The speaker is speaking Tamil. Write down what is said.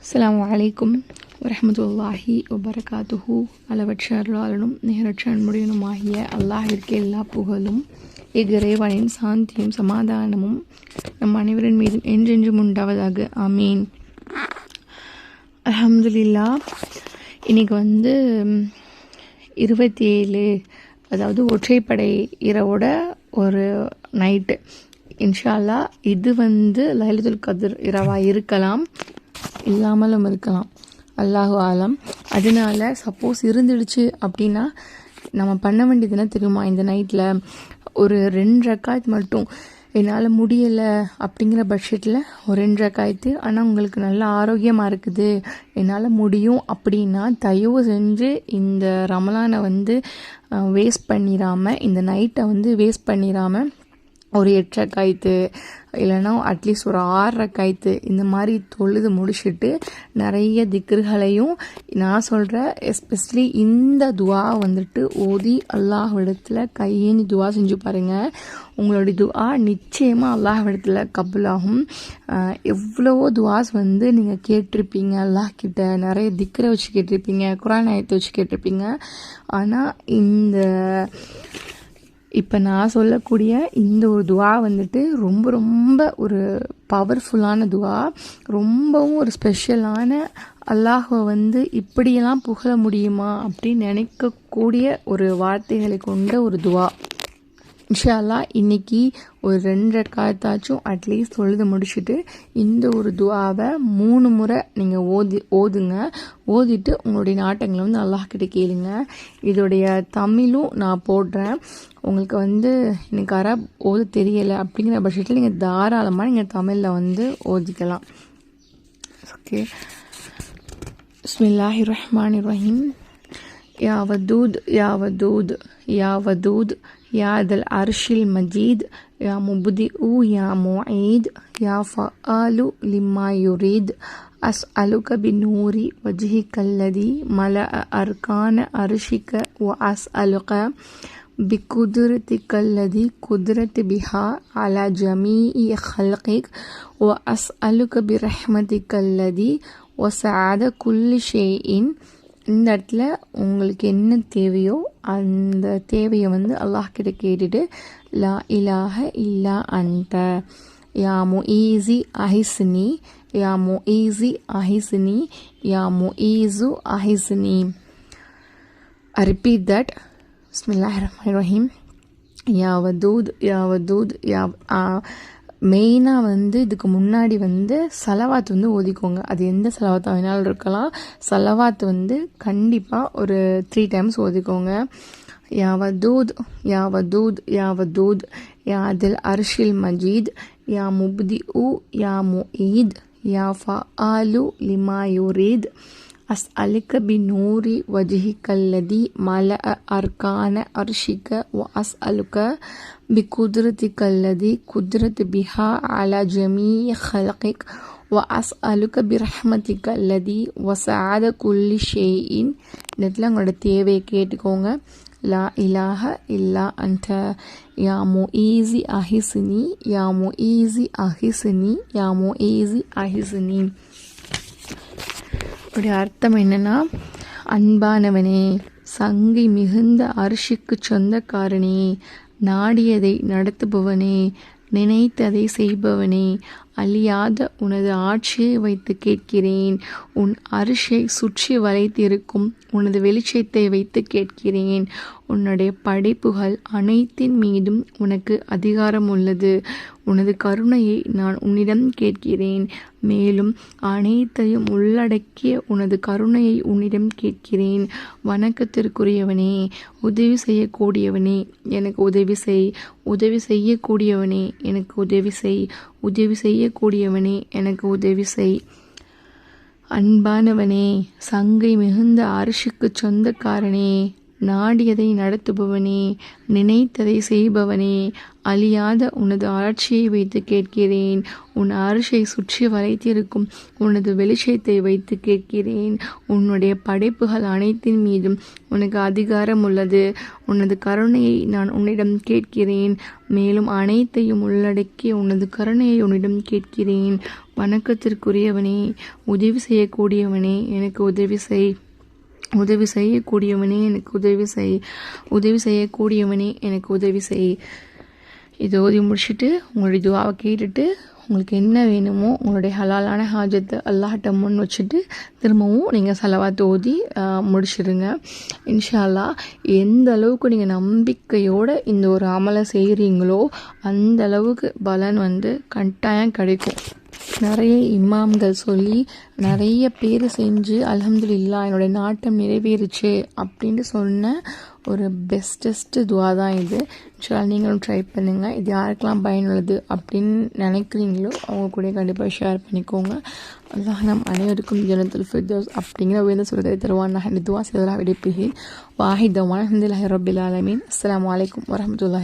அஸ்ஸலாமு அலைக்கும் வரஹ்மத்துல்லாஹி வபரகாத்துஹு. அளவற்ற அருளாளனும் நிகரற்ற அன்புடையனுமாகிய அல்லாஹ்விற்கு எல்லா புகழும் இறைவனின் சாந்தியும் சமாதானமும் நம் அனைவரின் மீதும் என்றென்றும் உண்டாவதாக. ஆமீன். அல்ஹம்துலில்லாஹ். இன்னைக்கு 27, அதாவது ஒற்றைப்படை இரவோட ஒரு நைட்டு. இன்ஷா அல்லாஹ் இது லைலத்துல் கத்ர் இரவாக இருக்கலாம், இல்லாமலும் இருக்கலாம், அல்லாஹு ஆலம். அதனால சப்போஸ் இருந்துடுச்சு அப்படின்னா நம்ம பண்ண வேண்டியது என்ன தெரியுமா? இந்த நைட்டில் ஒரு 2 ரக்காத் மட்டும், என்னால் முடியலை அப்படிங்கிற பட்சத்தில் ஒரு 2 ரக்காயத்து, ஆனால் உங்களுக்கு நல்ல ஆரோக்கியமாக இருக்குது, என்னால் முடியும் அப்படின்னா தயவு செஞ்சு இந்த ரமலானை வேஸ்ட் பண்ணிடாமல், இந்த நைட்டை வேஸ்ட் பண்ணிடாமல் ஒரு 8 ரக்காயத்து இல்லைன்னா அட்லீஸ்ட் ஒரு 6 ரக்காயத்து இந்த மாதிரி தொழுது முடிச்சுட்டு நிறைய திக்ருகளையும் நான் சொல்கிறேன். எஸ்பெஷலி இந்த துவா ஓதி அல்லாஹ்விடத்தில் கையேந்தி துவா செஞ்சு பாருங்கள். உங்களுடைய துவா நிச்சயமாக அல்லாஹ்விடத்தில் கபூலாகும். எவ்வளவோ துவாஸ் நீங்கள் கேட்டிருப்பீங்க, அல்லாஹ் கிட்ட நிறைய திக்ரை வச்சு கேட்டிருப்பீங்க, குர்ஆன் ஆயத்தை வச்சு கேட்டிருப்பீங்க. ஆனால் இப்போ நான் சொல்லக்கூடிய இந்த ஒரு துவா ரொம்ப ரொம்ப ஒரு பவர்ஃபுல்லான துவா, ரொம்பவும் ஒரு ஸ்பெஷலான, அல்லாஹ்வை இப்படியெல்லாம் புகழ முடியுமா அப்படின்னு நினைக்கக்கூடிய ஒரு வார்த்தைகளை கொண்ட ஒரு துவா. இன்ஷா அல்லாஹ் இன்னைக்கு ஒரு 2 ரக்காத்தாச்சும் அட்லீஸ்ட் தொழுது முடிச்சுட்டு இந்த ஒரு துவாவை 3 முறை நீங்கள் ஓதுங்க. ஓதிட்டு உங்களுடைய நாட்டங்களை அல்லாஹ்கிட்ட கேளுங்க. இதோடைய தமிழும் நான் போடுறேன். உங்களுக்கு எனக்கு அரப் ஓத தெரியலை அப்படிங்கிற பட்சத்தில் நீங்கள் தாராளமாக நீங்கள் தமிழில் ஓதிக்கலாம். ஓகே. பிஸ்மில்லாஹிர் ரஹ்மானிர் ரஹீம். யா வதூத் யா வதூத் யா வதூத் யா தல் அர்ஷில் மஜீத் யா முப்திஉ யா முஈத் யா ஃபஆலு லிமா யுரீத் அஸ்அலுக பிநூரி வஜ்ஹிகல்லதி மலஅ அர்கான அர்ஷிக வ அஸ்அலுக பிகுத்ரத்திகல்லதி குத்ரத் பிஹா அலா ஜமீஇ ஹல்கிக் வ அஸ்அலுக பிரஹ்மதிகல்லதி வஸஅத குல்லி ஷைஇன். இந்த இடத்துல உங்களுக்கு என்ன தேவையோ அந்த தேவையை அல்லாஹ் கிட்ட கேட்டுட்டு லா இலாஹ இல்லா அன்ட யா முஈஸி அஹிஸ்னி யா முஈஸி அஹிஸ்னி யா முஈஸு அஹிஸ்னி. I repeat that. பிஸ்மில்லாஹிர் ரஹ்மானிர் ரஹீம். யா வதூத் யா வதூத் யா. மெயினாக இதுக்கு முன்னாடி சலவாத் ஓதிக்கோங்க. அது எந்த சலவாத்தாக வேணாலும் இருக்கலாம். சலவாத் கண்டிப்பாக ஒரு 3 டைம்ஸ் ஓதிக்கோங்க. யா வதூத் யா வதூத் யா வதூத் யா தில் அர்ஷில் மஜீத் யா முப்திஉ யா முஈத் யா ஃபஆலு லிமா யுரீத் அஸ்அலுக பிநூரி வஜ்ஹிகல்லதி மலஅ அர்கான அர்ஷிக வ அஸ்அலுக பிகுத்ரத்திகல்லதி குத்ரத் பிஹா அலா ஜமீஇ ஹல்கிக் வ அஸ்அலுக பிரஹ்மதிகல்லதி வஸஅத குல்லி ஷைஇன். இடத்துல உங்களோட தேவையை கேட்டுக்கோங்க. லா இலாஹ இல்லா அன்ட யா முஈஸி அஹிஸ்னி யா முஈஸி அஹிஸ்னி யா முஈஸி அஹிஸ்னி. உடைய அர்த்தம் என்னன்னா, அன்பானவனே, சங்கை மிகுந்த அரிசிக்கு சொந்தக்காரனே, நாடியதை நடத்துபவனே, நினைத்ததை செய்பவனே, அழியாத உனது ஆட்சியை வைத்து கேட்கிறேன். உன் அரிசை சுற்றி வளைத்திருக்கும் உனது வெளிச்சத்தை வைத்து கேட்கிறேன். உன்னுடைய படைப்புகள் அனைத்தின் மீதும் உனக்கு அதிகாரம் உள்ளது. உனது கருணையை நான் உன்னிடம் கேட்கிறேன். மேலும் அனைத்தையும் உள்ளடக்கிய உனது கருணையை உன்னிடம் கேட்கிறேன். வணக்கத்திற்குரியவனே, உதவி செய்யக்கூடியவனே, எனக்கு உதவி செய். உதவி செய்யக்கூடியவனே, எனக்கு உதவி செய். உதவி செய்யக்கூடியவனே, எனக்கு உதவி செய். அன்பானவனே, சங்கை மிகுந்த அரிசிக்கு சொந்தக்காரனே, நாடியதை நடத்துபவனே, நினைத்ததை செய்பவனே, அழியாத உனது ஆட்சியை வைத்து கேட்கிறேன். உன் அரிசை சுற்றி வளைத்திருக்கும் உனது வெளிச்சத்தை வைத்து கேட்கிறேன். உன்னுடைய படைப்புகள் அனைத்தின் மீதும் உனக்கு அதிகாரம் உள்ளது. உனது கருணையை நான் உன்னிடம் கேட்கிறேன். மேலும் அனைத்தையும் உள்ளடக்கி உனது கருணையை உன்னிடம் கேட்கிறேன். வணக்கத்திற்குரியவனே, உதவி செய்யக்கூடியவனே, எனக்கு உதவி செய். உதவி செய்யக்கூடியவனே எனக்கு உதவி செய். உதவி செய்யக்கூடியவனே எனக்கு உதவி செய். இதை ஓதி முடிச்சுட்டு உங்களுடைய துவாவை கேட்டுட்டு உங்களுக்கு என்ன வேணுமோ உங்களுடைய ஹலாலான ஹாஜத்தை அல்லாஹ்ட்ட முன் வச்சுட்டு திரும்பவும் நீங்கள் சலவாத் ஓதி முடிச்சிடுங்க. இன்ஷா அல்லாஹ் எந்த அளவுக்கு நீங்கள் நம்பிக்கையோடு இந்த ஒரு அமலை செய்கிறீங்களோ அந்த அளவுக்கு பலன் கட்டாயம் கிடைக்கும். நிறைய இமாம்கள் சொல்லி நிறைய பேர் செஞ்சு அல்ஹம்துலில்லாஹ் என்னுடைய நாட்டம் நிறைவேறுச்சு அப்படின்னு சொன்ன ஒரு பெஸ்டஸ்ட்டு துவா தான் இது. இன்ஷால்லா நீங்களும் ட்ரை பண்ணுங்கள். இது யாருக்கெல்லாம் பயனுள்ளது அப்படின்னு நினைக்கிறீங்களோ அவங்க கூட கண்டிப்பாக ஷேர் பண்ணிக்கோங்க. அல்லாஹ் நம் அனைவருக்கும் ஜன்னத்துல் ஃபிர்தௌஸ் அப்படிங்கிற உயர்ந்த சொல்கிறதை தருவான். நான் துவா செய்வதாக விடைப்பேன். வாஹித் அல்ஹம்துலில்லாஹி ரப்பில் ஆலமீன். அஸ்ஸலாமு அலைக்கும் வரஹ்மத்துல்லாஹி.